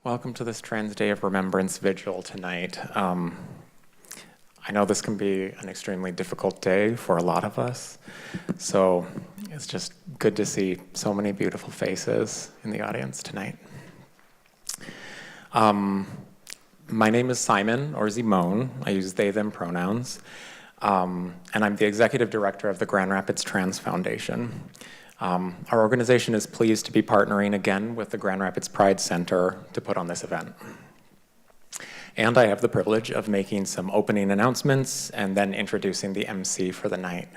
Welcome to this Trans Day of Remembrance Vigil tonight. I know this can be an extremely difficult day for a lot of us, so it's just good to see so many beautiful faces in the audience tonight. My name is Simon, or Zimone. I use they, them pronouns, and I'm the executive director of the Grand Rapids Trans Foundation. Our organization is pleased to be partnering again with the Grand Rapids Pride Center to put on this event. And I have the privilege of making some opening announcements and then introducing the MC for the night.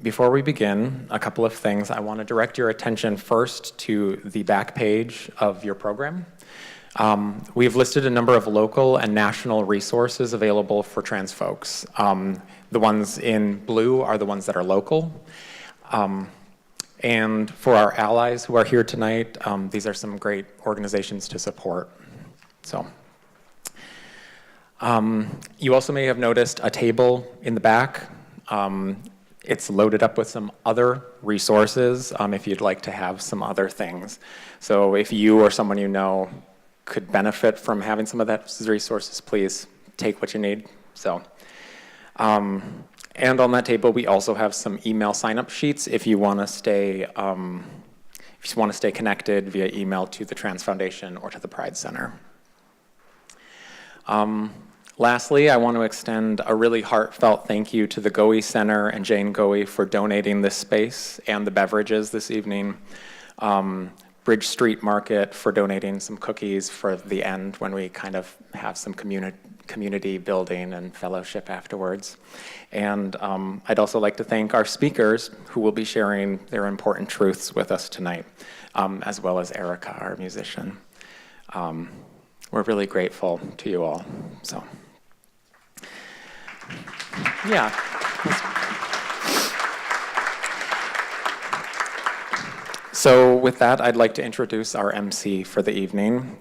Before we begin, a couple of things. I want to direct your attention first to the back page of your program. We've listed a number of local and national resources available for trans folks. The ones in blue are the ones that are local. And for our allies who are here tonight, these are some great organizations to support. So, you also may have noticed a table in the back. It's loaded up with some other resources if you'd like to have some other things. So if you or someone you know could benefit from having some of those resources, please take what you need. So, and on that table, we also have some email sign-up sheets if you want to stay connected via email to the Trans Foundation or to the Pride Center. Lastly, I want to extend a really heartfelt thank you to the Goei Center and Jane Goei for donating this space and the beverages this evening. Bridge Street Market for donating some cookies for the end when we kind of have some community building and fellowship afterwards. And I'd also like to thank our speakers who will be sharing their important truths with us tonight, as well as Erica, our musician. We're really grateful to you all. So, yeah. So with that, I'd like to introduce our MC for the evening.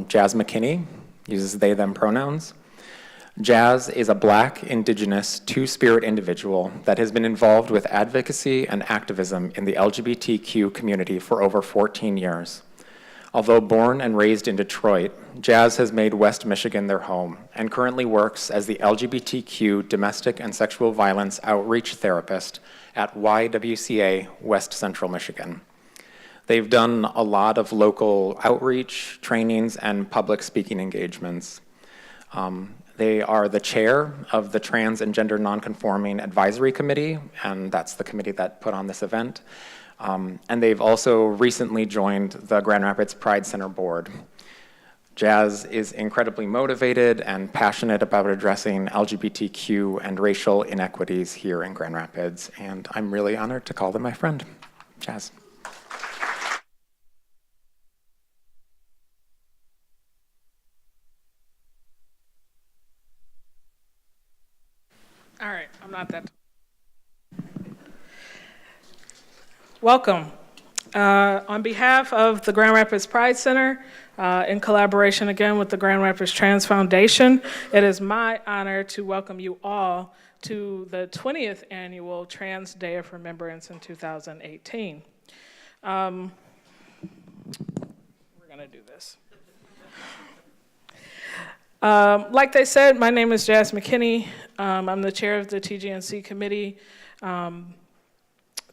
Jazz McKinney uses they, them pronouns. Jazz is a Black, Indigenous, two-spirit individual that has been involved with advocacy and activism in the LGBTQ community for over 14 years. Although born and raised in Detroit, Jazz has made West Michigan their home and currently works as the LGBTQ domestic and sexual violence outreach therapist at YWCA West Central Michigan. They've done a lot of local outreach, trainings, and public speaking engagements. They are the chair of the Trans and Gender Nonconforming Advisory Committee, and that's the committee that put on this event. And they've also recently joined the Grand Rapids Pride Center board. Jazz is incredibly motivated and passionate about addressing LGBTQ and racial inequities here in Grand Rapids, and I'm really honored to call them my friend. Jazz. All right, I'm not that. Welcome. On behalf of the Grand Rapids Pride Center, in collaboration again with the Grand Rapids Trans Foundation, it is my honor to welcome you all to the 20th Annual Trans Day of Remembrance in 2018. We're gonna do this. Like they said, my name is Jazz McKinney. I'm the chair of the TGNC committee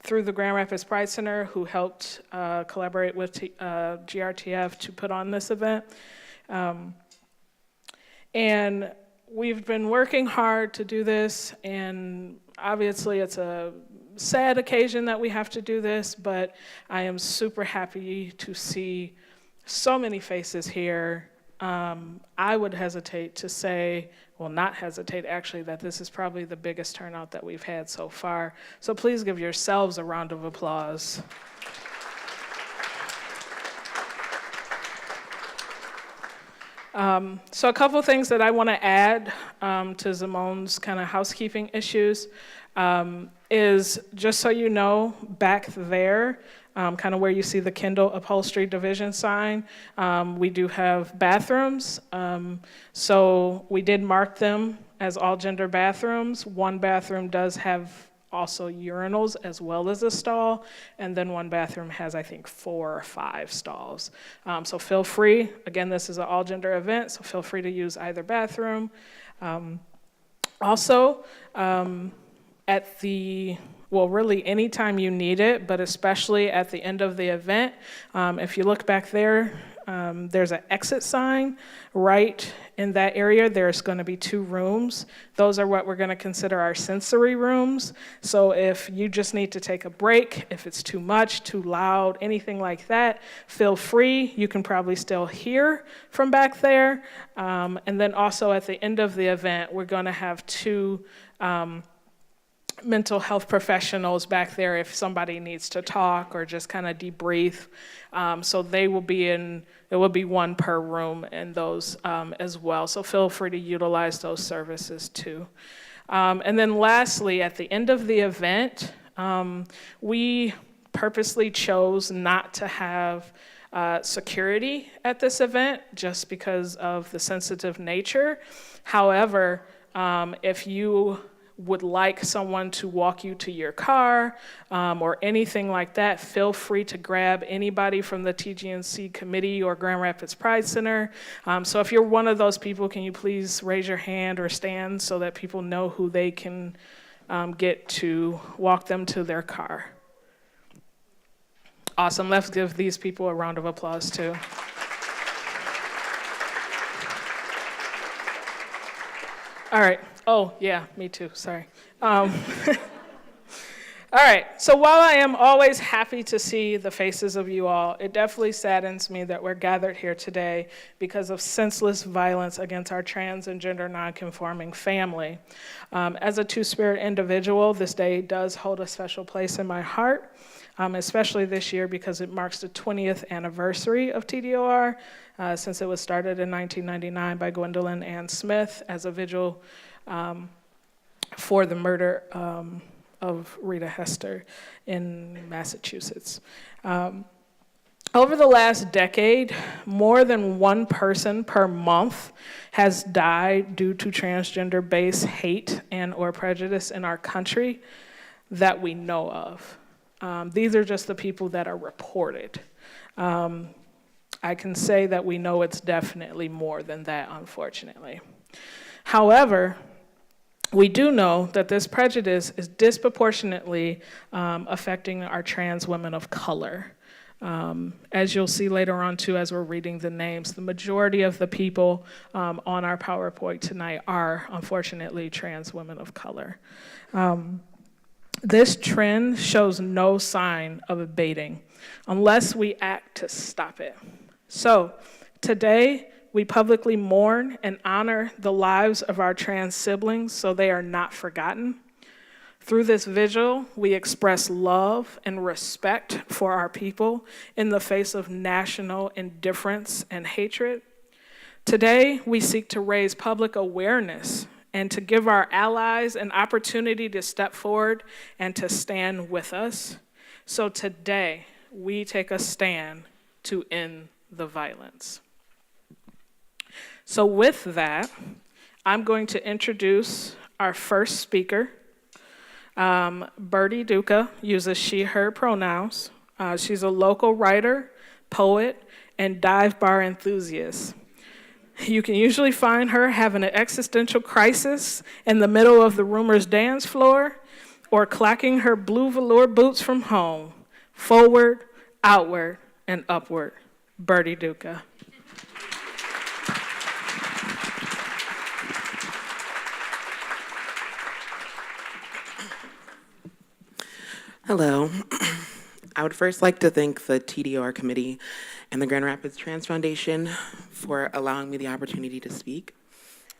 through the Grand Rapids Pride Center, who helped collaborate with GRTF to put on this event. And we've been working hard to do this, and obviously it's a sad occasion that we have to do this, but I am super happy to see so many faces here. I would hesitate to say, well, not hesitate actually, that this is probably the biggest turnout that we've had so far. So please give yourselves a round of applause. So a couple things that I want to add to Zimone's kind of housekeeping issues is, just so you know, back there, kind of where you see the Kindle Upholstery Division sign, we do have bathrooms. So we did mark them as all gender bathrooms. One bathroom does have also urinals as well as a stall, and then one bathroom has, I think, 4 or 5 stalls. So feel free, again, this is an all-gender event, so feel free to use either bathroom. Also, at the, well, really anytime you need it, but especially at the end of the event, if you look back there, there's an exit sign right in that area. There's going to be 2 rooms. Those are what we're going to consider our sensory rooms. So if you just need to take a break, if it's too much, too loud, anything like that, feel free. You can probably still hear from back there. And then also at the end of the event, we're going to have 2 mental health professionals back there if somebody needs to talk or just kind of debrief. So they will be there will be 1 per room in those as well. So feel free to utilize those services too. And then lastly, at the end of the event, we purposely chose not to have security at this event just because of the sensitive nature. However, if you would like someone to walk you to your car or anything like that, feel free to grab anybody from the TGNC committee or Grand Rapids Pride Center. So if you're one of those people, can you please raise your hand or stand so that people know who they can get to walk them to their car? Awesome. Let's give these people a round of applause too. All right. Oh, yeah, me too. Sorry. All right. So while I am always happy to see the faces of you all, it definitely saddens me that we're gathered here today because of senseless violence against our trans and gender nonconforming family. As a two-spirit individual, this day does hold a special place in my heart, especially this year because it marks the 20th anniversary of TDoR, since it was started in 1999 by Gwendolyn Ann Smith as a vigil for the murder of Rita Hester in Massachusetts. Over the last decade, more than 1 person per month has died due to transgender-based hate and or prejudice in our country that we know of. These are just the people that are reported. I can say that we know it's definitely more than that, unfortunately. However, we do know that this prejudice is disproportionately affecting our trans women of color. As you'll see later on too, as we're reading the names, the majority of the people on our PowerPoint tonight are, unfortunately, trans women of color. This trend shows no sign of abating unless we act to stop it. So today, we publicly mourn and honor the lives of our trans siblings so they are not forgotten. Through this vigil, we express love and respect for our people in the face of national indifference and hatred. Today, we seek to raise public awareness and to give our allies an opportunity to step forward and to stand with us. So today, we take a stand to end the violence. So with that, I'm going to introduce our first speaker. Birdie Duka uses she, her pronouns. She's a local writer, poet, and dive bar enthusiast. You can usually find her having an existential crisis in the middle of the Rumors dance floor or clacking her blue velour boots from home, forward, outward, and upward. Birdie Duka. Hello. I would first like to thank the TDoR committee and the Grand Rapids Trans Foundation for allowing me the opportunity to speak.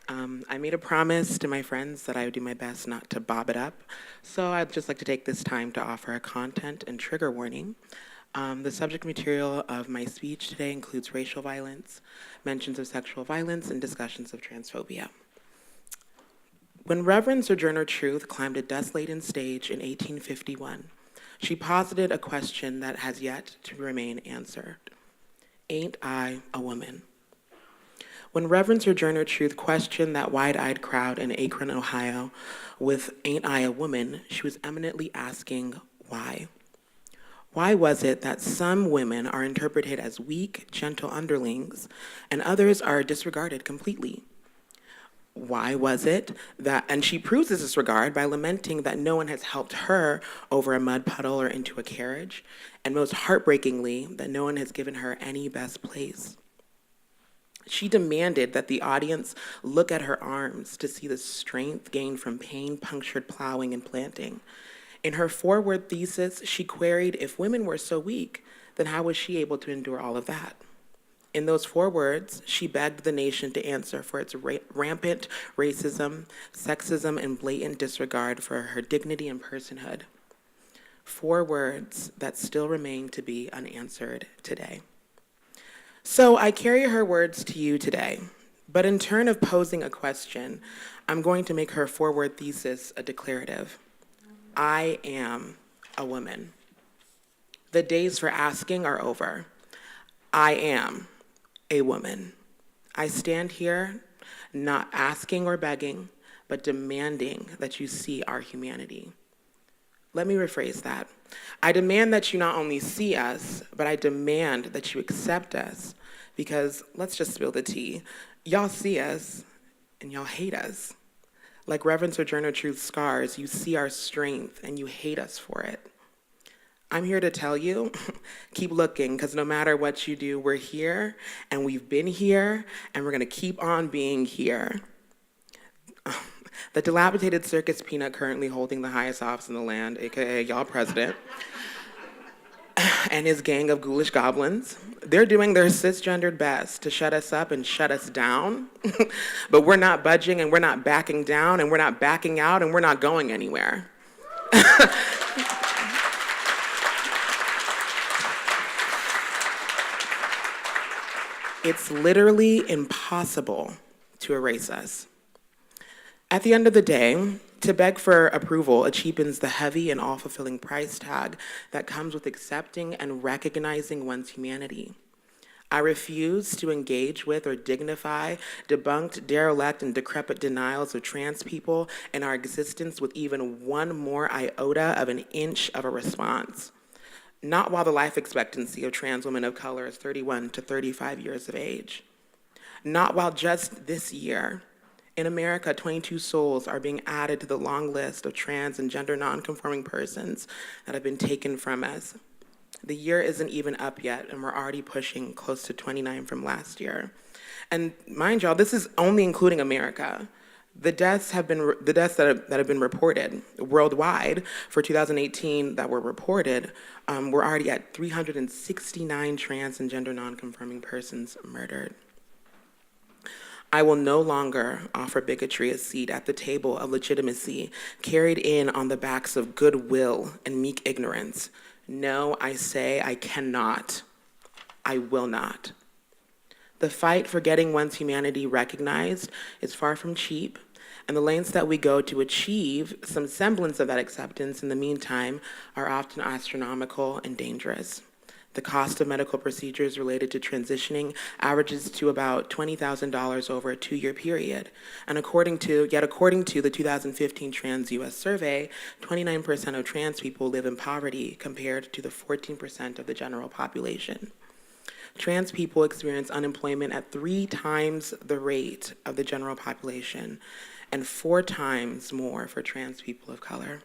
I made a promise to my friends that I would do my best not to bob it up, so I'd just like to take this time to offer a content and trigger warning. The subject material of my speech today includes racial violence, mentions of sexual violence, and discussions of transphobia. When Reverend Sojourner Truth climbed a dust-laden stage in 1851, she posited a question that has yet to remain answered. Ain't I a woman? When Reverend Sojourner Truth questioned that wide-eyed crowd in Akron, Ohio, with "Ain't I a Woman?" she was eminently asking why. Why was it that some women are interpreted as weak, gentle underlings, and others are disregarded completely? Why was it that, and she proves this disregard by lamenting that no one has helped her over a mud puddle or into a carriage, and most heartbreakingly, that no one has given her any best place. She demanded that the audience look at her arms to see the strength gained from pain-punctured plowing and planting. In her foreword thesis, she queried, if women were so weak, then how was she able to endure all of that? In those 4 words, she begged the nation to answer for its rampant racism, sexism, and blatant disregard for her dignity and personhood. 4 words that still remain to be unanswered today. So I carry her words to you today, but in turn of posing a question, I'm going to make her foreword thesis a declarative. I am a woman. The days for asking are over. I am a woman. I stand here not asking or begging, but demanding that you see our humanity. Let me rephrase that. I demand that you not only see us, but I demand that you accept us, because let's just spill the tea. Y'all see us, and y'all hate us. Like Reverend Sojourner Truth's scars, you see our strength, and you hate us for it. I'm here to tell you, keep looking, because no matter what you do, we're here, and we've been here, and we're going to keep on being here. The dilapidated circus peanut currently holding the highest office in the land, aka y'all president, and his gang of ghoulish goblins, they're doing their cisgendered best to shut us up and shut us down, but we're not budging, and we're not backing down, and we're not backing out, and we're not going anywhere. It's literally impossible to erase us. At the end of the day, to beg for approval cheapens the heavy and all-fulfilling price tag that comes with accepting and recognizing one's humanity. I refuse to engage with or dignify debunked, derelict, and decrepit denials of trans people and our existence with even one more iota of an inch of a response. Not while the life expectancy of trans women of color is 31 to 35 years of age. Not while just this year, in America, 22 souls are being added to the long list of trans and gender nonconforming persons that have been taken from us. The year isn't even up yet, and we're already pushing close to 29 from last year. And mind y'all, this is only including America. The deaths that have been reported worldwide for 2018 that were reported, we're already at 369 trans and gender nonconforming persons murdered. I will no longer offer bigotry a seat at the table of legitimacy carried in on the backs of goodwill and meek ignorance. No, I say I cannot. I will not. The fight for getting one's humanity recognized is far from cheap, and the lengths that we go to achieve some semblance of that acceptance in the meantime are often astronomical and dangerous. The cost of medical procedures related to transitioning averages to about $20,000 over a 2-year period. And according to the 2015 Trans US survey, 29% of trans people live in poverty compared to the 14% of the general population. Trans people experience unemployment at 3 times the rate of the general population and 4 times more for trans people of color.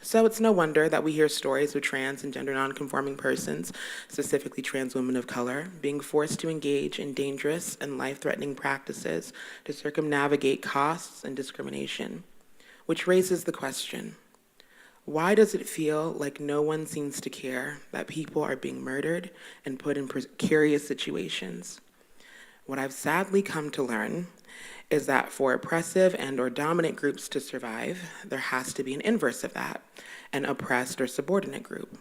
So it's no wonder that we hear stories of trans and gender nonconforming persons, specifically trans women of color, being forced to engage in dangerous and life-threatening practices to circumnavigate costs and discrimination, which raises the question, why does it feel like no one seems to care that people are being murdered and put in precarious situations? What I've sadly come to learn is that for oppressive and or dominant groups to survive, there has to be an inverse of that, an oppressed or subordinate group.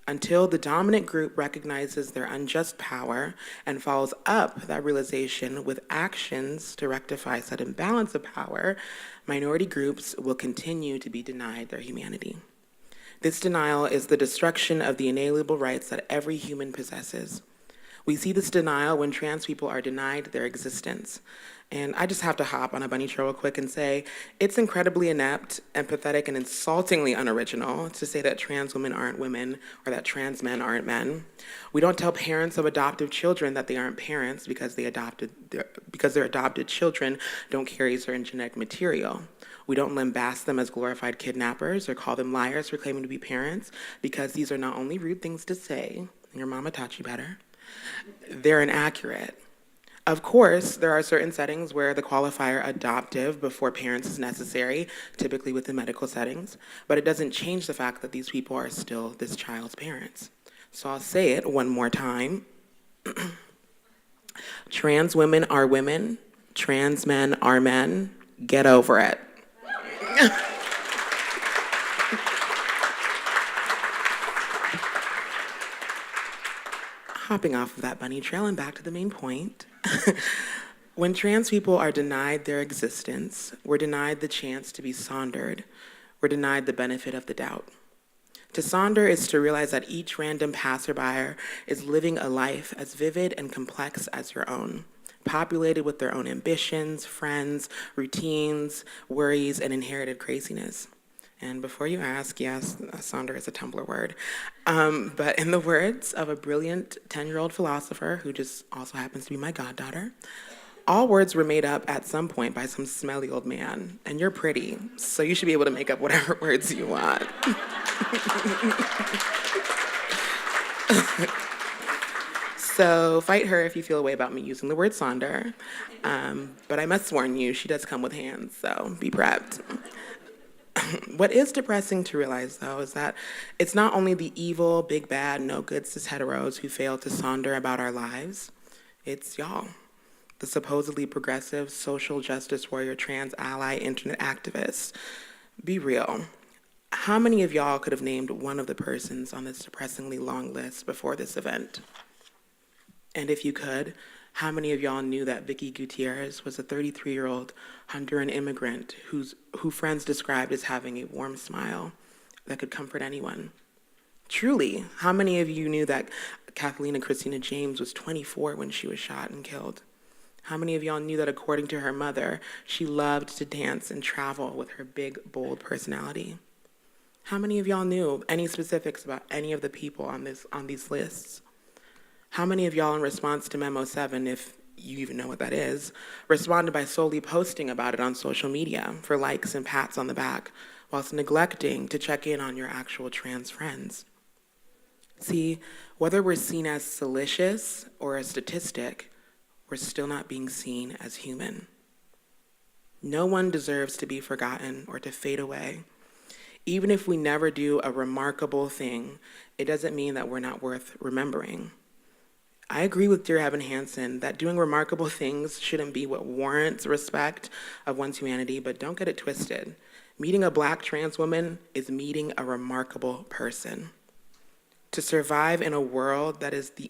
Until the dominant group recognizes their unjust power and follows up that realization with actions to rectify said imbalance of power, minority groups will continue to be denied their humanity. This denial is the destruction of the inalienable rights that every human possesses. We see this denial when trans people are denied their existence. And I just have to hop on a bunny trail real quick and say, it's incredibly inept and pathetic and insultingly unoriginal to say that trans women aren't women or that trans men aren't men. We don't tell parents of adoptive children that they aren't parents because their adopted children don't carry certain genetic material. We don't lambast them as glorified kidnappers or call them liars for claiming to be parents because these are not only rude things to say, and your mama taught you better, they're inaccurate. Of course, there are certain settings where the qualifier adoptive before parents is necessary, typically within medical settings, but it doesn't change the fact that these people are still this child's parents. So I'll say it one more time. Trans women are women, trans men are men, get over it. Hopping off of that bunny trail and back to the main point. When trans people are denied their existence, we're denied the chance to be sondered. We're denied the benefit of the doubt. To sonder is to realize that each random passerby is living a life as vivid and complex as your own, populated with their own ambitions, friends, routines, worries, and inherited craziness. And before you ask, yes, sonder is a Tumblr word. But in the words of a brilliant 10-year-old philosopher who just also happens to be my goddaughter, all words were made up at some point by some smelly old man, and you're pretty, so you should be able to make up whatever words you want. So fight her if you feel a way about me using the word sonder. But I must warn you, she does come with hands, so be prepped. What is depressing to realize, though, is that it's not only the evil, big, bad, no good cis heteros who fail to sonder about our lives, it's y'all, the supposedly progressive, social justice warrior, trans ally, internet activists. Be real. How many of y'all could have named one of the persons on this depressingly long list before this event? And if you could, how many of y'all knew that Vicky Gutierrez was a 33-year-old Honduran immigrant who friends described as having a warm smile that could comfort anyone? Truly, how many of you knew that Kathleen Christina James was 24 when she was shot and killed? How many of y'all knew that according to her mother, she loved to dance and travel with her big, bold personality? How many of y'all knew any specifics about any of the people on these lists? How many of y'all, in response to Memo 7, if you even know what that is, responded by solely posting about it on social media for likes and pats on the back, whilst neglecting to check in on your actual trans friends? See, whether we're seen as salacious or a statistic, we're still not being seen as human. No one deserves to be forgotten or to fade away. Even if we never do a remarkable thing, it doesn't mean that we're not worth remembering. I agree with Dear Evan Hansen that doing remarkable things shouldn't be what warrants respect of one's humanity, but don't get it twisted. Meeting a Black trans woman is meeting a remarkable person. To survive in a world that is the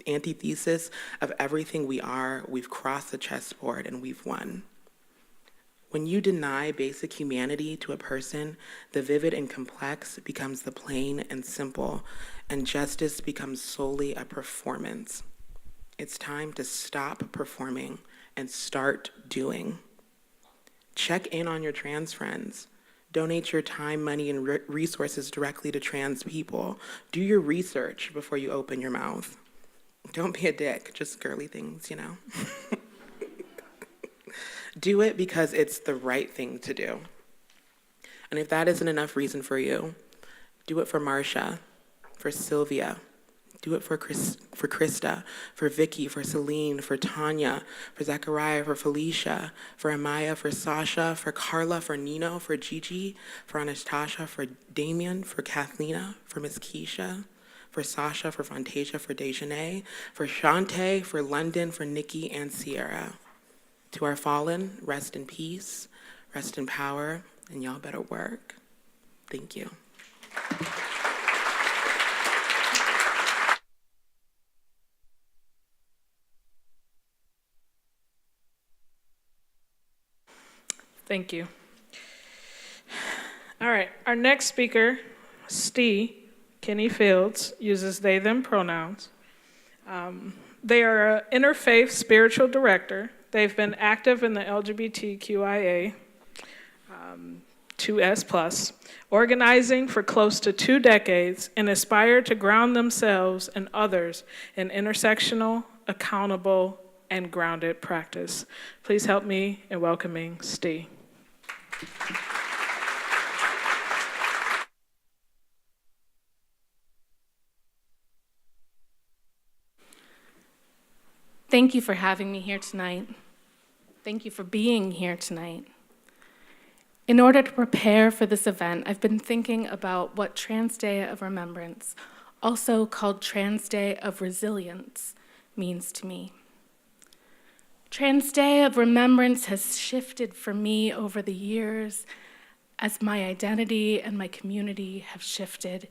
antithesis of everything we are, we've crossed the chessboard and we've won. When you deny basic humanity to a person, the vivid and complex becomes the plain and simple, and justice becomes solely a performance. It's time to stop performing and start doing. Check in on your trans friends. Donate your time, money, and resources directly to trans people. Do your research before you open your mouth. Don't be a dick, just girly things, you know? Do it because it's the right thing to do. And if that isn't enough reason for you, do it for Marsha, for Sylvia, do it for Krista, for Vicky, for Celine, for Tanya, for Zachariah, for Felicia, for Amaya, for Sasha, for Carla, for Nino, for Gigi, for Anastasia, for Damien, for Kathlina, for Miss Keisha, for Sasha, for Fantasia, for Dejanay, for Shantae, for London, for Nikki, and Sierra. To our fallen, rest in peace, rest in power, and y'all better work. Thank you. Thank you. All right, our next speaker, Ste Kinney-Fields, uses they, them pronouns. They are an interfaith spiritual director. They've been active in the LGBTQIA 2S+, organizing for close to 2 decades and aspire to ground themselves and others in intersectional, accountable, and grounded practice. Please help me in welcoming Ste. Thank you for having me here tonight. Thank you for being here tonight. In order to prepare for this event, I've been thinking about what Trans Day of Remembrance, also called Trans Day of Resilience, means to me. Trans Day of Remembrance has shifted for me over the years as my identity and my community have shifted.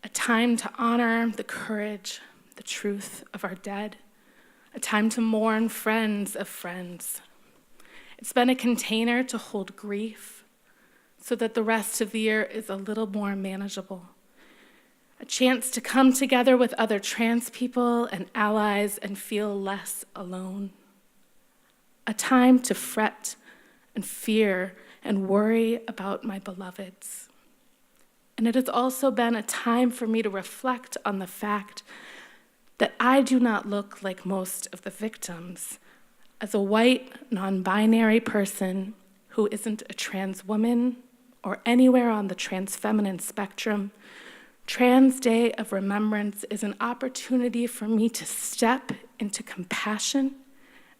A time to honor the courage, the truth of our dead. A time to mourn friends of friends. It's been a container to hold grief so that the rest of the year is a little more manageable. A chance to come together with other trans people and allies and feel less alone. A time to fret and fear and worry about my beloveds. And it has also been a time for me to reflect on the fact that I do not look like most of the victims. As a white, non-binary person who isn't a trans woman or anywhere on the trans feminine spectrum, Trans Day of Remembrance is an opportunity for me to step into compassion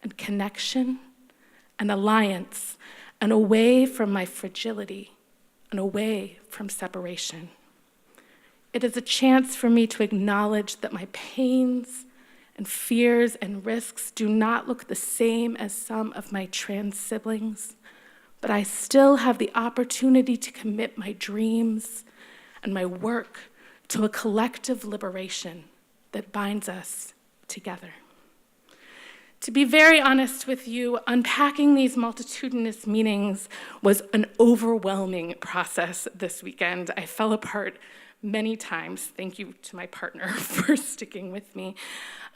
and connection and alliance and away from my fragility and away from separation. It is a chance for me to acknowledge that my pains and fears and risks do not look the same as some of my trans siblings, but I still have the opportunity to commit my dreams and my work to a collective liberation that binds us together. To be very honest with you, unpacking these multitudinous meanings was an overwhelming process this weekend. I fell apart many times. Thank you to my partner for sticking with me.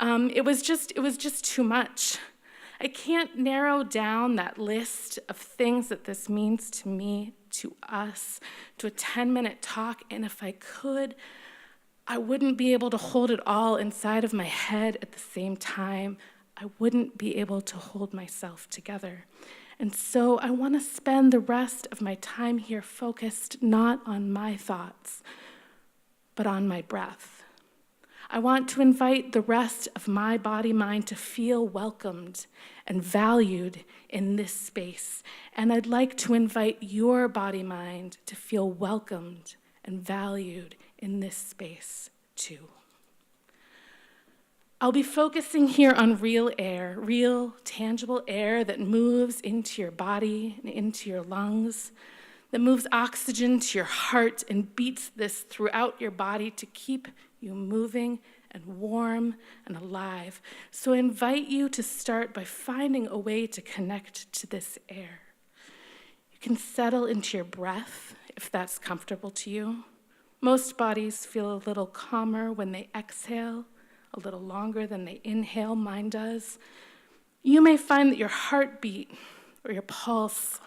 It was just too much. I can't narrow down that list of things that this means to me, to us, to a 10-minute talk, and if I could, I wouldn't be able to hold it all inside of my head at the same time. I wouldn't be able to hold myself together. And so I want to spend the rest of my time here focused not on my thoughts, but on my breath. I want to invite the rest of my body-mind to feel welcomed and valued in this space. And I'd like to invite your body-mind to feel welcomed and valued in this space too. I'll be focusing here on real air, real, tangible air that moves into your body and into your lungs, that moves oxygen to your heart and beats this throughout your body to keep you moving and warm and alive. So I invite you to start by finding a way to connect to this air. You can settle into your breath if that's comfortable to you. Most bodies feel a little calmer when they exhale, a little longer than they inhale. Mine does. You may find that your heartbeat or your pulse,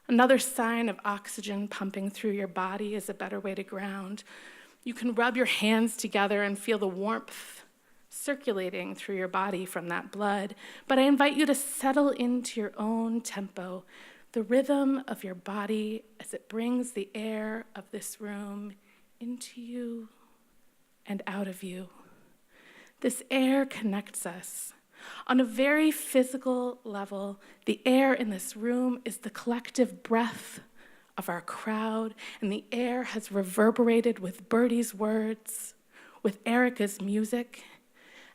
another sign of oxygen pumping through your body, is a better way to ground. You can rub your hands together and feel the warmth circulating through your body from that blood. But I invite you to settle into your own tempo, the rhythm of your body as it brings the air of this room into you and out of you. This air connects us. On a very physical level, the air in this room is the collective breath of our crowd, and the air has reverberated with Birdie's words, with Erica's music.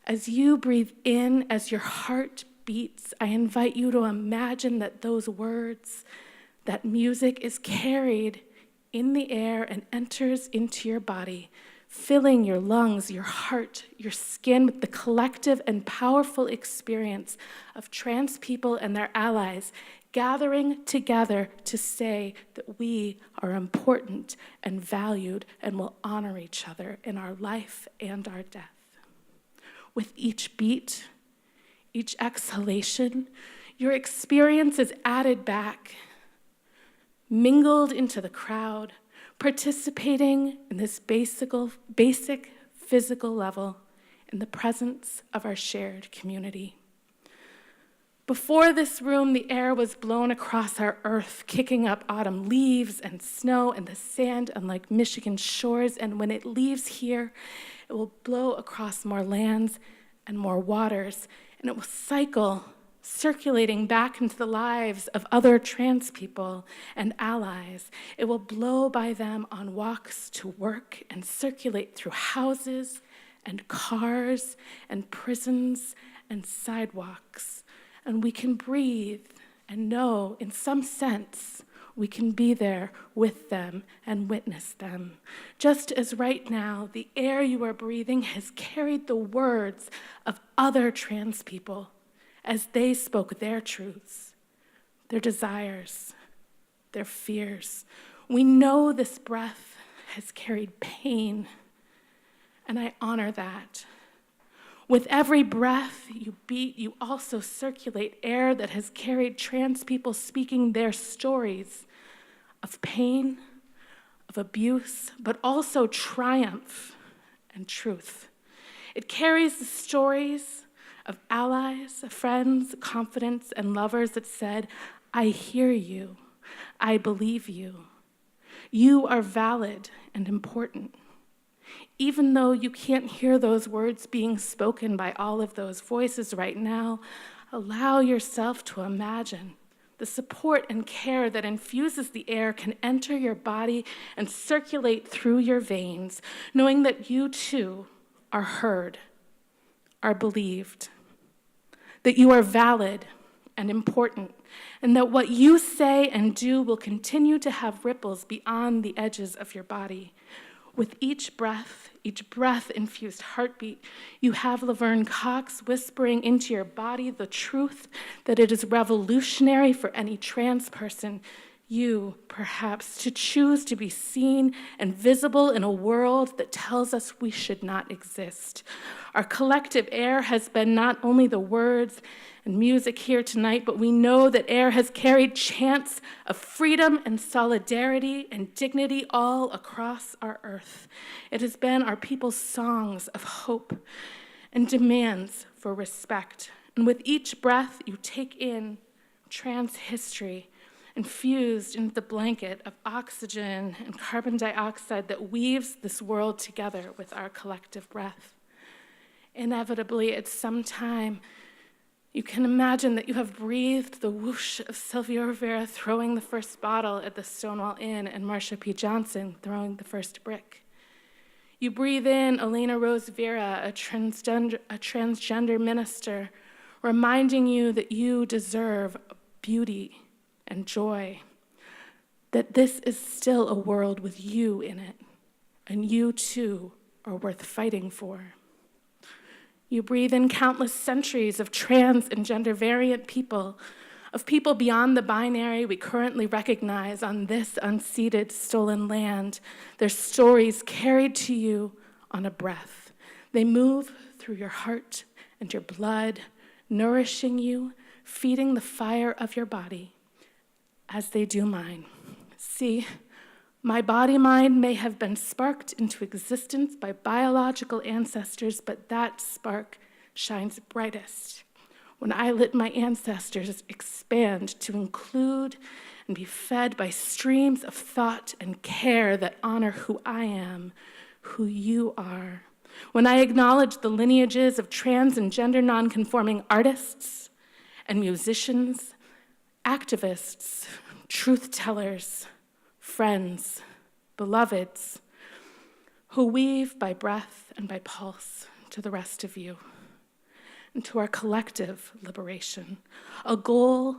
As you breathe in, as your heart beats, I invite you to imagine that those words, that music is carried in the air and enters into your body, filling your lungs, your heart, your skin with the collective and powerful experience of trans people and their allies gathering together to say that we are important and valued and will honor each other in our life and our death. With each beat, each exhalation, your experience is added back, mingled into the crowd, participating in this basic physical level in the presence of our shared community. Before this room, the air was blown across our earth, kicking up autumn leaves and snow and the sand unlike Michigan shores, and when it leaves here, it will blow across more lands and more waters, and it will cycle, circulating back into the lives of other trans people and allies. It will blow by them on walks to work and circulate through houses and cars and prisons and sidewalks. And we can breathe and know, in some sense, we can be there with them and witness them. Just as right now, the air you are breathing has carried the words of other trans people as they spoke their truths, their desires, their fears. We know this breath has carried pain, and I honor that. With every breath you beat, you also circulate air that has carried trans people speaking their stories of pain, of abuse, but also triumph and truth. It carries the stories of allies, friends, confidants, and lovers that said, I hear you, I believe you. You are valid and important. Even though you can't hear those words being spoken by all of those voices right now, allow yourself to imagine the support and care that infuses the air can enter your body and circulate through your veins, knowing that you too are heard, are believed, that you are valid and important, and that what you say and do will continue to have ripples beyond the edges of your body. With each breath-infused heartbeat, you have Laverne Cox whispering into your body the truth that it is revolutionary for any trans person, you perhaps, to choose to be seen and visible in a world that tells us we should not exist. Our collective air has been not only the words and music here tonight, but we know that air has carried chants of freedom and solidarity and dignity all across our earth. It has been our people's songs of hope and demands for respect. And with each breath you take in trans history, infused into the blanket of oxygen and carbon dioxide that weaves this world together with our collective breath. Inevitably, at some time, you can imagine that you have breathed the whoosh of Sylvia Rivera throwing the first bottle at the Stonewall Inn and Marsha P. Johnson throwing the first brick. You breathe in Elena Rose Vera, a transgender minister, reminding you that you deserve beauty and joy, that this is still a world with you in it, and you too are worth fighting for. You breathe in countless centuries of trans and gender variant people, of people beyond the binary we currently recognize on this unceded, stolen land, their stories carried to you on a breath. They move through your heart and your blood, nourishing you, feeding the fire of your body, as they do mine. See, my body-mind may have been sparked into existence by biological ancestors, but that spark shines brightest when I let my ancestors expand to include and be fed by streams of thought and care that honor who I am, who you are. When I acknowledge the lineages of trans and gender nonconforming artists and musicians, activists, truth tellers, friends, beloveds, who weave by breath and by pulse to the rest of you, and to our collective liberation, a goal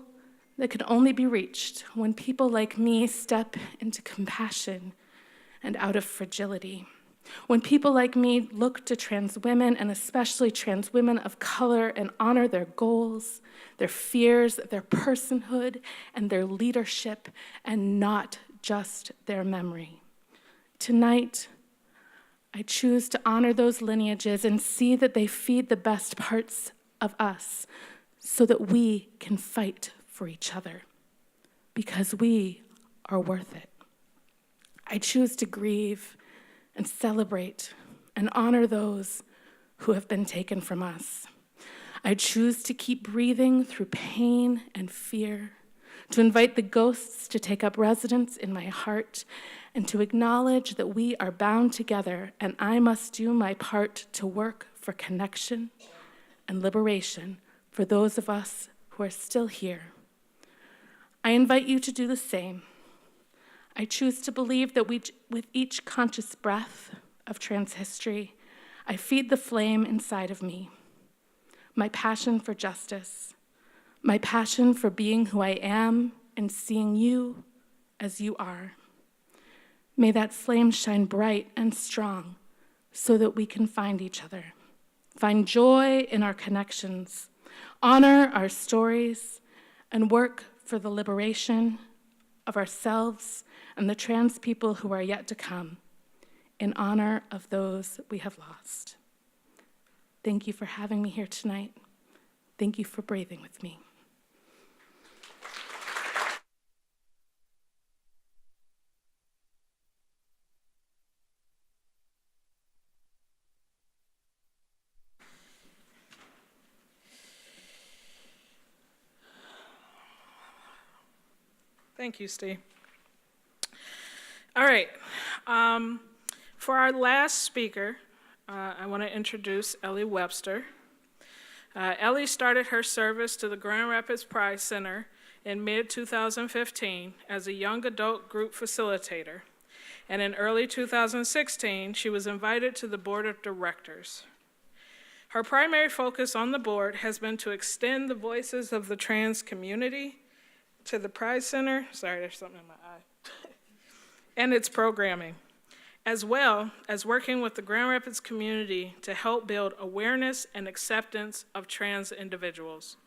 that can only be reached when people like me step into compassion and out of fragility. When people like me look to trans women, and especially trans women of color, and honor their goals, their fears, their personhood, and their leadership, and not just their memory. Tonight, I choose to honor those lineages and see that they feed the best parts of us so that we can fight for each other, because we are worth it. I choose to grieve and celebrate and honor those who have been taken from us. I choose to keep breathing through pain and fear, to invite the ghosts to take up residence in my heart, and to acknowledge that we are bound together and I must do my part to work for connection and liberation for those of us who are still here. I invite you to do the same. I choose to believe that with each conscious breath of trans history, I feed the flame inside of me, my passion for justice, my passion for being who I am and seeing you as you are. May that flame shine bright and strong so that we can find each other, find joy in our connections, honor our stories, and work for the liberation of ourselves and the trans people who are yet to come, in honor of those we have lost. Thank you for having me here tonight. Thank you for breathing with me. Thank you, Ste. All right. For our last speaker, I want to introduce Ellie Webster. Ellie started her service to the Grand Rapids Pride Center in mid-2015 as a young adult group facilitator. And in early 2016, she was invited to the board of directors. Her primary focus on the board has been to extend the voices of the trans community to the Pride Center, sorry, there's something in my eye, and its programming, as well as working with the Grand Rapids community to help build awareness and acceptance of trans individuals.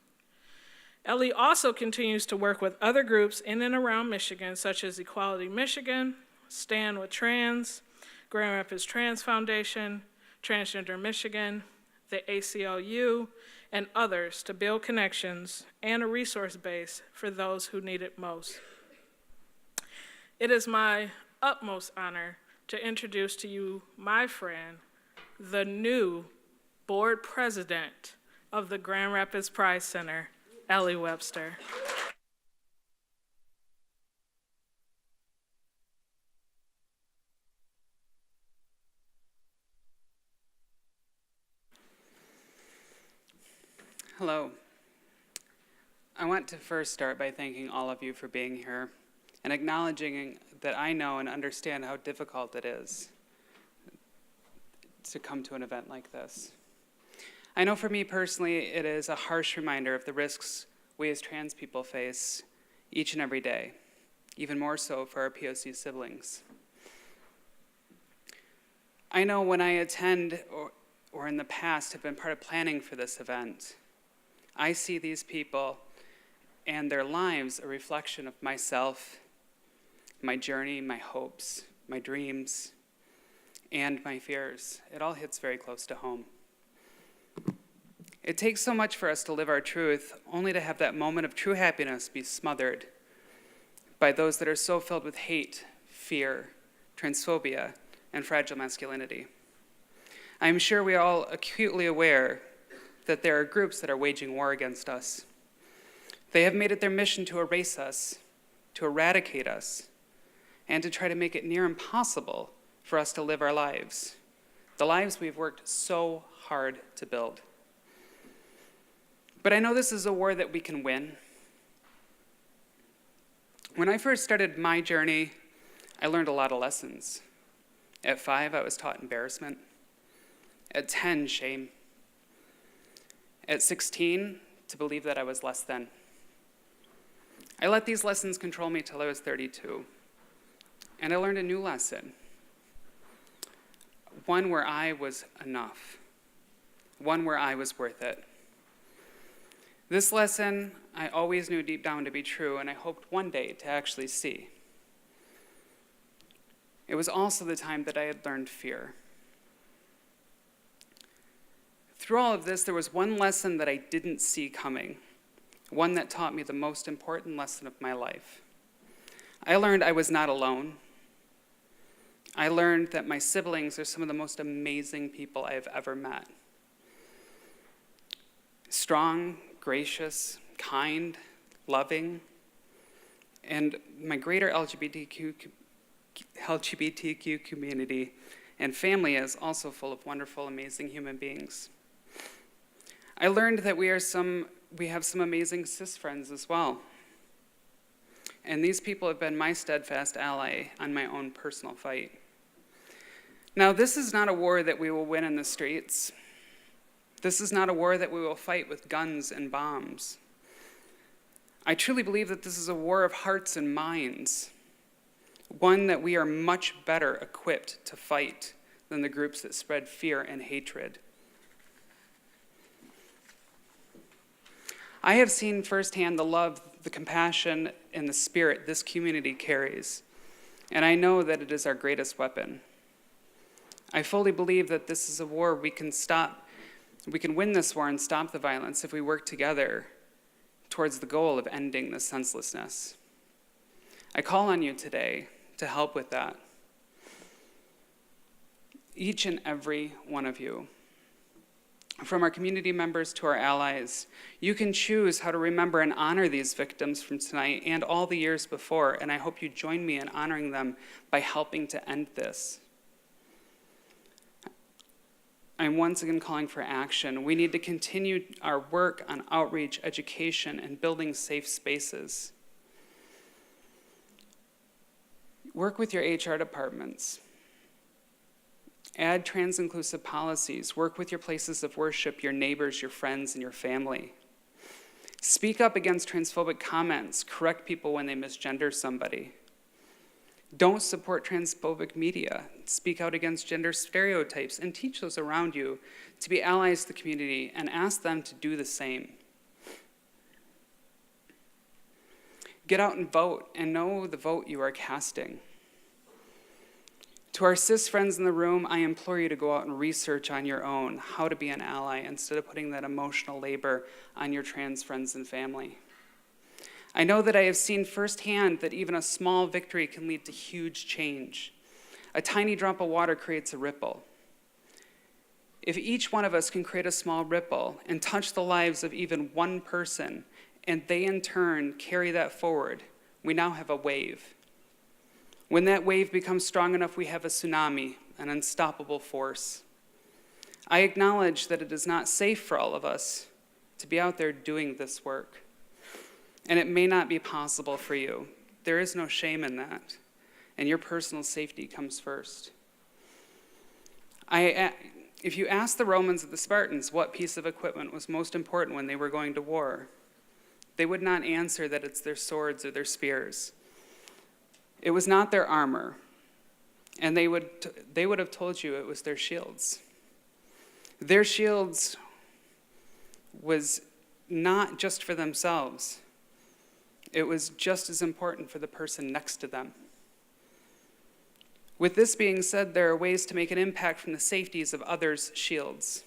Ellie also continues to work with other groups in and around Michigan, such as Equality Michigan, Stand with Trans, Grand Rapids Trans Foundation, Transgender Michigan, the ACLU, and others to build connections and a resource base for those who need it most. It is my utmost honor to introduce to you my friend, the new board president of the Grand Rapids Pride Center, Ellie Webster. Hello. I want to first start by thanking all of you for being here and acknowledging that I know and understand how difficult it is to come to an event like this. I know for me personally, it is a harsh reminder of the risks we as trans people face each and every day, even more so for our POC siblings. I know when I attend or in the past have been part of planning for this event, I see these people and their lives a reflection of myself, my journey, my hopes, my dreams, and my fears. It all hits very close to home. It takes so much for us to live our truth, only to have that moment of true happiness be smothered by those that are so filled with hate, fear, transphobia, and fragile masculinity. I'm sure we are all acutely aware that there are groups that are waging war against us. They have made it their mission to erase us, to eradicate us, and to try to make it near impossible for us to live our lives, the lives we've worked so hard to build. But I know this is a war that we can win. When I first started my journey, I learned a lot of lessons. At 5, I was taught embarrassment. At 10, shame. At 16, to believe that I was less than. I let these lessons control me till I was 32. And I learned a new lesson. One where I was enough. One where I was worth it. This lesson I always knew deep down to be true, and I hoped one day to actually see. It was also the time that I had learned fear. Through all of this, there was one lesson that I didn't see coming, one that taught me the most important lesson of my life. I learned I was not alone. I learned that my siblings are some of the most amazing people I have ever met. Strong, gracious, kind, loving, and my greater LGBTQ community and family is also full of wonderful, amazing human beings. I learned that we have some amazing cis friends as well. And these people have been my steadfast ally on my own personal fight. Now, this is not a war that we will win in the streets. This is not a war that we will fight with guns and bombs. I truly believe that this is a war of hearts and minds, one that we are much better equipped to fight than the groups that spread fear and hatred. I have seen firsthand the love, the compassion, and the spirit this community carries, and I know that it is our greatest weapon. I fully believe that this is a war we can win this war and stop the violence if we work together towards the goal of ending this senselessness. I call on you today to help with that. Each and every one of you, from our community members to our allies, you can choose how to remember and honor these victims from tonight and all the years before, and I hope you join me in honoring them by helping to end this. I'm once again calling for action. We need to continue our work on outreach, education, and building safe spaces. Work with your HR departments. Add trans-inclusive policies. Work with your places of worship, your neighbors, your friends, and your family. Speak up against transphobic comments. Correct people when they misgender somebody. Don't support transphobic media. Speak out against gender stereotypes and teach those around you to be allies to the community and ask them to do the same. Get out and vote and know the vote you are casting. To our cis friends in the room, I implore you to go out and research on your own how to be an ally instead of putting that emotional labor on your trans friends and family. I know that I have seen firsthand that even a small victory can lead to huge change. A tiny drop of water creates a ripple. If each one of us can create a small ripple and touch the lives of even one person, and they in turn carry that forward, we now have a wave. When that wave becomes strong enough, we have a tsunami, an unstoppable force. I acknowledge that it is not safe for all of us to be out there doing this work. And it may not be possible for you. There is no shame in that. And your personal safety comes first. If you ask the Romans or the Spartans what piece of equipment was most important when they were going to war, they would not answer that it's their swords or their spears. It was not their armor. And they would have told you it was their shields. Their shields was not just for themselves. It was just as important for the person next to them. With this being said, there are ways to make an impact from the safeties of others' shields.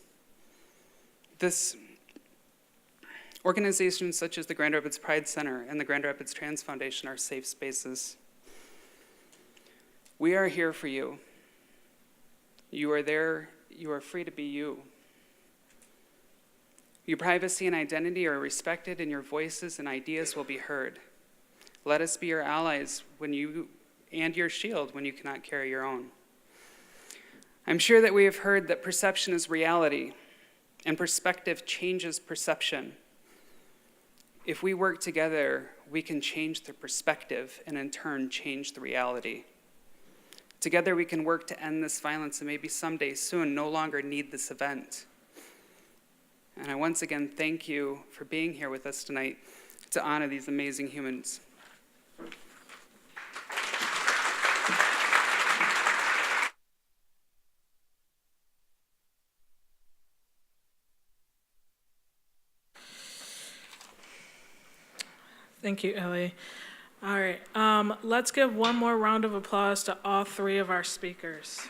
Organizations such as the Grand Rapids Pride Center and the Grand Rapids Trans Foundation are safe spaces. We are here for you. You are there. You are free to be you. Your privacy and identity are respected, and your voices and ideas will be heard. Let us be your allies and your shield when you cannot carry your own. I'm sure that we have heard that perception is reality, and perspective changes perception. If we work together, we can change the perspective and in turn change the reality. Together we can work to end this violence and maybe someday soon no longer need this event. And I once again thank you for being here with us tonight to honor these amazing humans. Thank you, Ellie. All right, let's give one more round of applause to all three of our speakers.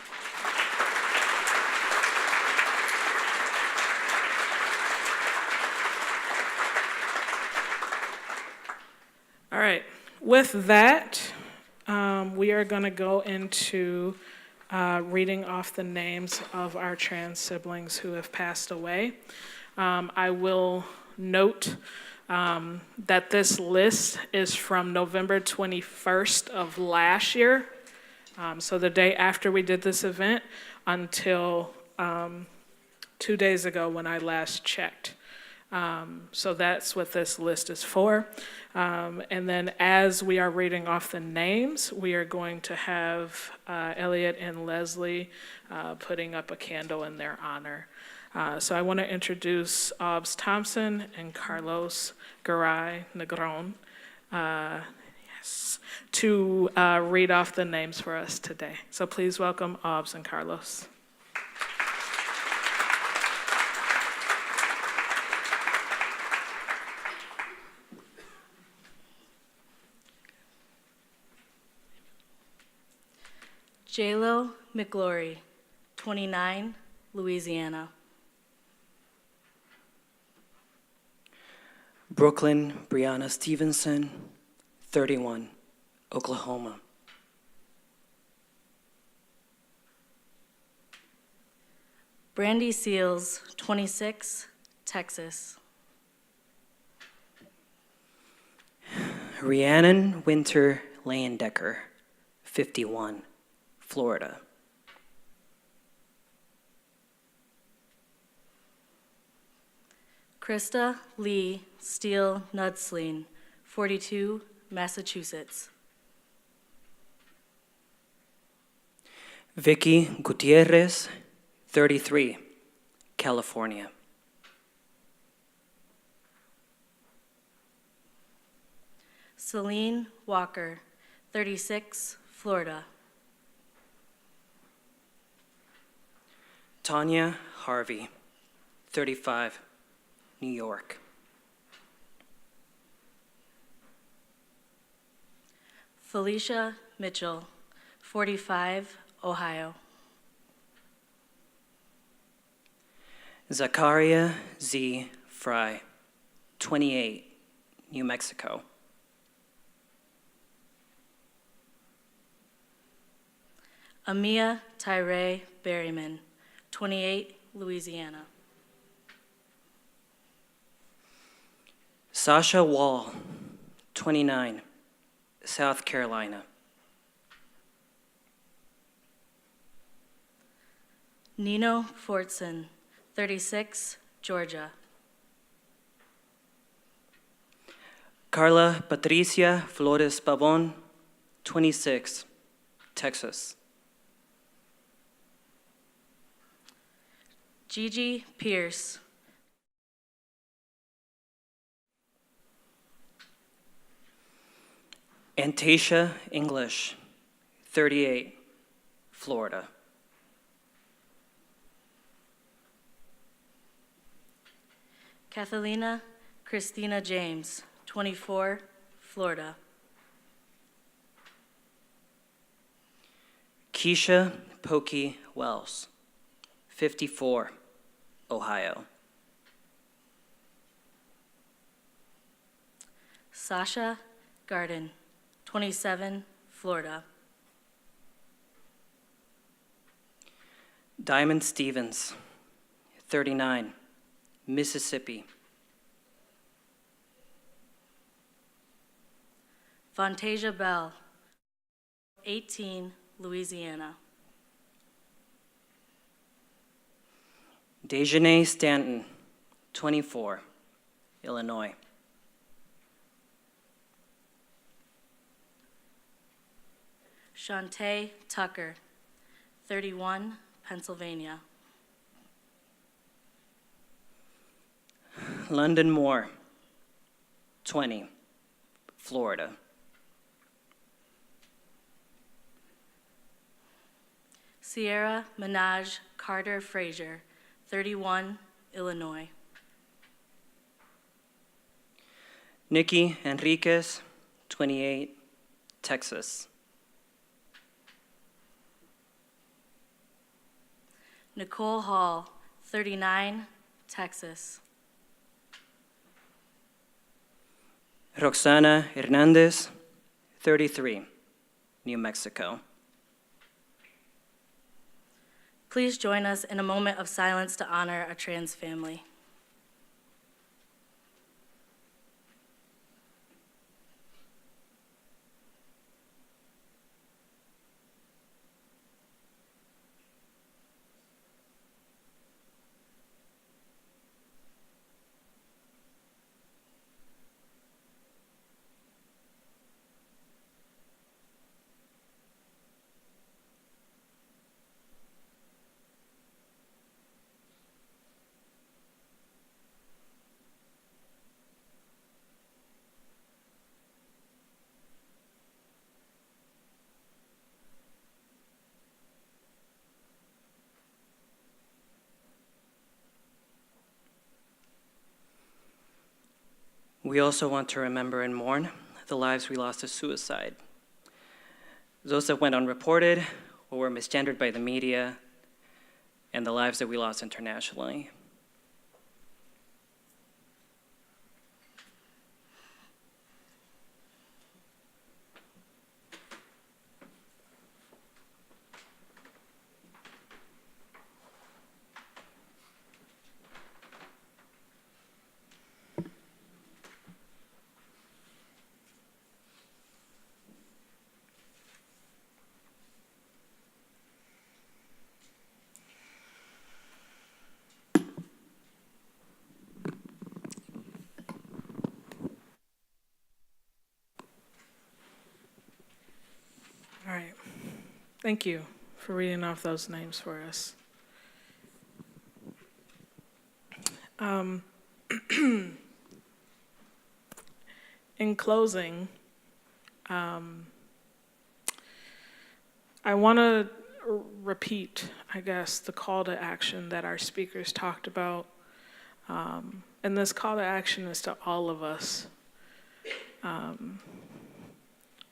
right. With that, we are going to go into reading off the names of our trans siblings who have passed away. I will note that this list is from November 21st of last year, so the day after we did this event, until 2 days ago when I last checked. So that's what this list is for. And then as we are reading off the names, we are going to have Elliot and Leslie putting up a candle in their honor. So I want to introduce Obbs Thompson and Carlos Garay Negron, to read off the names for us today. So please welcome Obbs and Carlos. J-Lo McGlory, 29, Louisiana. Brooklyn Brianna Stevenson, 31, Oklahoma. Brandy Seals, 26, Texas. Rhiannon Winter Leyendecker, 51, Florida. Krista Lee Steele Nudsleen, 42, Massachusetts. Vicky Gutierrez, 33, California. Celine Walker, 36, Florida. Tanya Harvey, 35, New York. Felicia Mitchell, 45, Ohio. Zachariah Z. Fry, 28, New Mexico. Amia Tyree Berryman, 28, Louisiana. Sasha Wall, 29, South Carolina. Nino Fortson, 36, Georgia. Carla Patricia Flores Pavon, 26, Texas. Gigi Pierce, Antasia English, 38, Florida. Catalina Christina James, 24, Florida. Keisha Pokey Wells, 54, Ohio. Sasha Garden, 27, Florida. Diamond Stevens, 39, Mississippi. Fantasia Bell, 18, Louisiana. Dejanay Stanton, 24, Illinois. Shantae Tucker, 31, Pennsylvania. London Moore, 20, Florida. Sierra Minaj Carter Frazier, 31, Illinois. Nikki Enriquez, 28, Texas. Nicole Hall, 39, Texas. Roxana Hernandez, 33, New Mexico. Please join us in a moment of silence to honor a trans family. We also want to remember and mourn the lives we lost to suicide. Those that went unreported or were misgendered by the media, and the lives that we lost internationally. All right. Thank you for reading off those names for us. In closing, I want to repeat, I guess, the call to action that our speakers talked about. And this call to action is to all of us.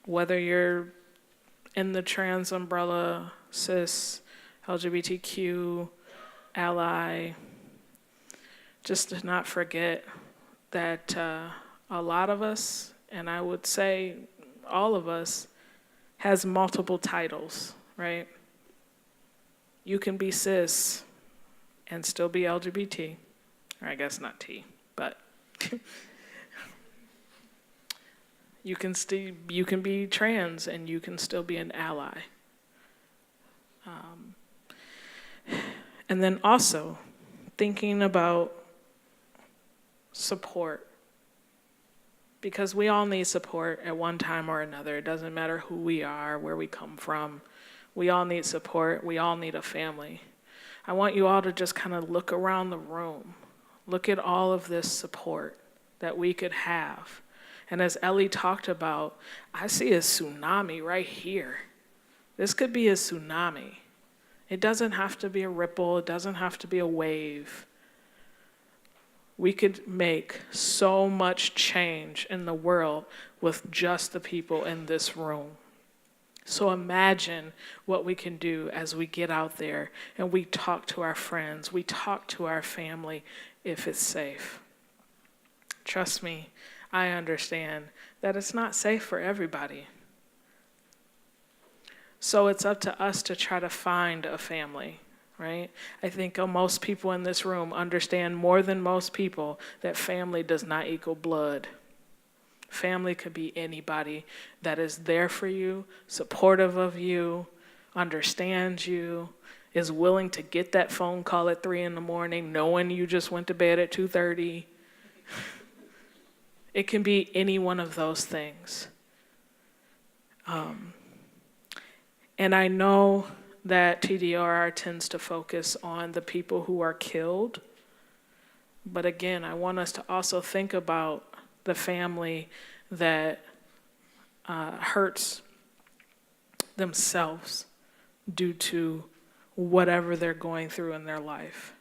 Whether you're in the trans umbrella, cis, LGBTQ, ally, just to not forget that a lot of us, and I would say all of us, has multiple titles, right? You can be cis and still be LGBT, or I guess not T, but you can be trans and you can still be an ally. And then also thinking about support, because we all need support at one time or another. It doesn't matter who we are, where we come from. We all need support. We all need a family. I want you all to just kind of look around the room. Look at all of this support that we could have. And as Ellie talked about, I see a tsunami right here. This could be a tsunami. It doesn't have to be a ripple. It doesn't have to be a wave. We could make so much change in the world with just the people in this room. So imagine what we can do as we get out there and we talk to our friends, we talk to our family if it's safe. Trust me, I understand that it's not safe for everybody. So it's up to us to try to find a family, right? I think most people in this room understand more than most people that family does not equal blood. Family could be anybody that is there for you, supportive of you, understands you, is willing to get that phone call at 3 a.m, knowing you just went to bed at 2:30. It can be any one of those things. And I know that TDoR tends to focus on the people who are killed. But again, I want us to also think about the family that hurts themselves due to whatever they're going through in their life.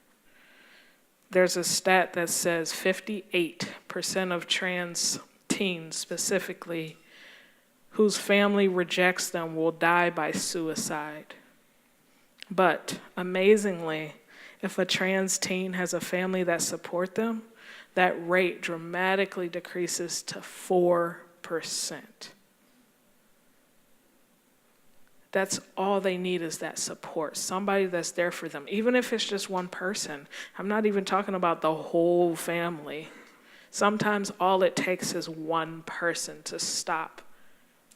There's a stat that says 58% of trans teens specifically whose family rejects them will die by suicide. But amazingly, if a trans teen has a family that support them, that rate dramatically decreases to 4%. That's all they need, is that support, somebody that's there for them, even if it's just one person. I'm not even talking about the whole family. Sometimes all it takes is one person to stop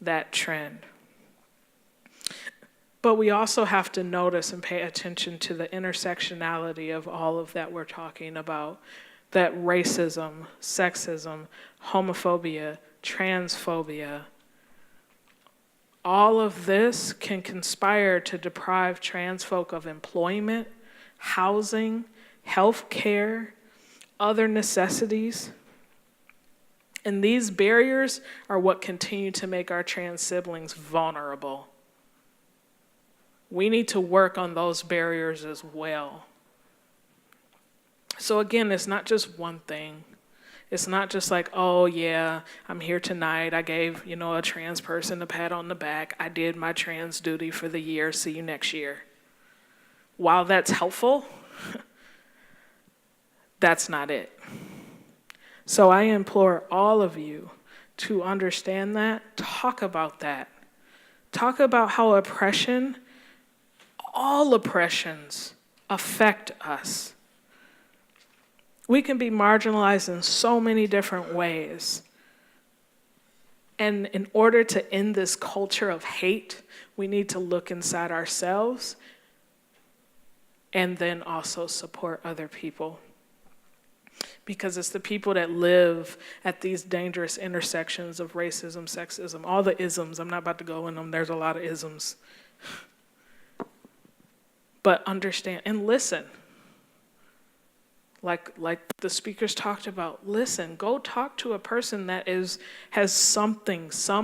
that trend. But we also have to notice and pay attention to the intersectionality of all of that we're talking about, that racism, sexism, homophobia, transphobia, all of this can conspire to deprive trans folk of employment, housing, health care, other necessities. And these barriers are what continue to make our trans siblings vulnerable. We need to work on those barriers as well. So again, it's not just one thing. It's not just like, oh yeah, I'm here tonight. I gave, a trans person a pat on the back. I did my trans duty for the year. See you next year. While that's helpful, that's not it. So I implore all of you to understand that, talk about that. Talk about how oppression, all oppressions, affect us. We can be marginalized in so many different ways. And in order to end this culture of hate, we need to look inside ourselves and then also support other people. Because it's the people that live at these dangerous intersections of racism, sexism, all the isms. I'm not about to go in them, there's a lot of isms. But understand and listen. Like the speakers talked about, listen, go talk to a person that has some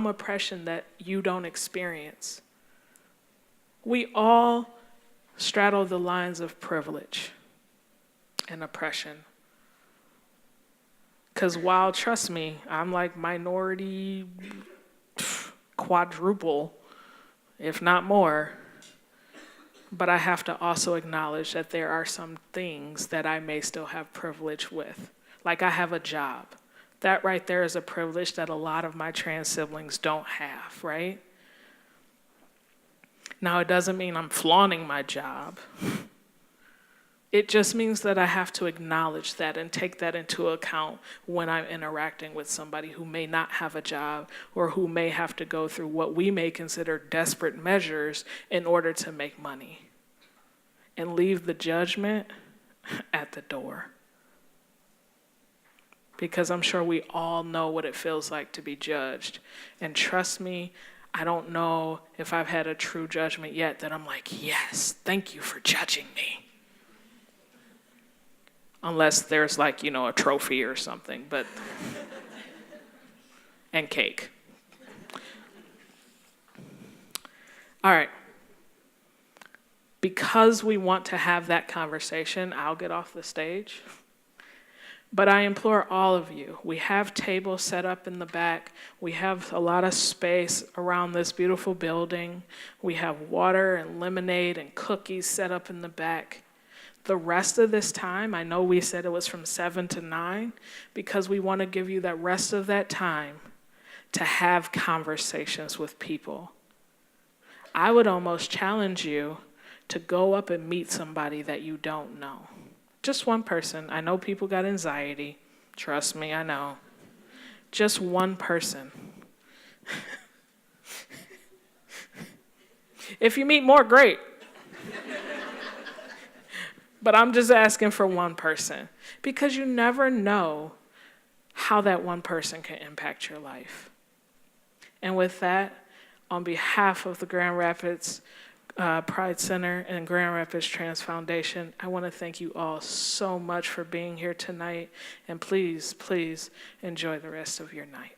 oppression that you don't experience. We all straddle the lines of privilege and oppression. Because while, trust me, I'm like minority quadruple, if not more, but I have to also acknowledge that there are some things that I may still have privilege with. Like I have a job. That right there is a privilege that a lot of my trans siblings don't have, right? Now, it doesn't mean I'm flaunting my job. It just means that I have to acknowledge that and take that into account when I'm interacting with somebody who may not have a job or who may have to go through what we may consider desperate measures in order to make money. And leave the judgment at the door. Because I'm sure we all know what it feels like to be judged. And trust me, I don't know if I've had a true judgment yet that I'm like, yes, thank you for judging me. Unless there's like, a trophy or something, but, and cake. All right. Because we want to have that conversation, I'll get off the stage. But I implore all of you, we have tables set up in the back. We have a lot of space around this beautiful building. We have water and lemonade and cookies set up in the back. The rest of this time, I know we said it was from 7 to 9, because we want to give you that rest of that time to have conversations with people. I would almost challenge you to go up and meet somebody that you don't know. Just one person. I know people got anxiety. Trust me, I know. Just one person. If you meet more, great. But I'm just asking for one person, because you never know how that one person can impact your life. And with that, on behalf of the Grand Rapids Pride Center and Grand Rapids Trans Foundation, I want to thank you all so much for being here tonight. And please, please enjoy the rest of your night.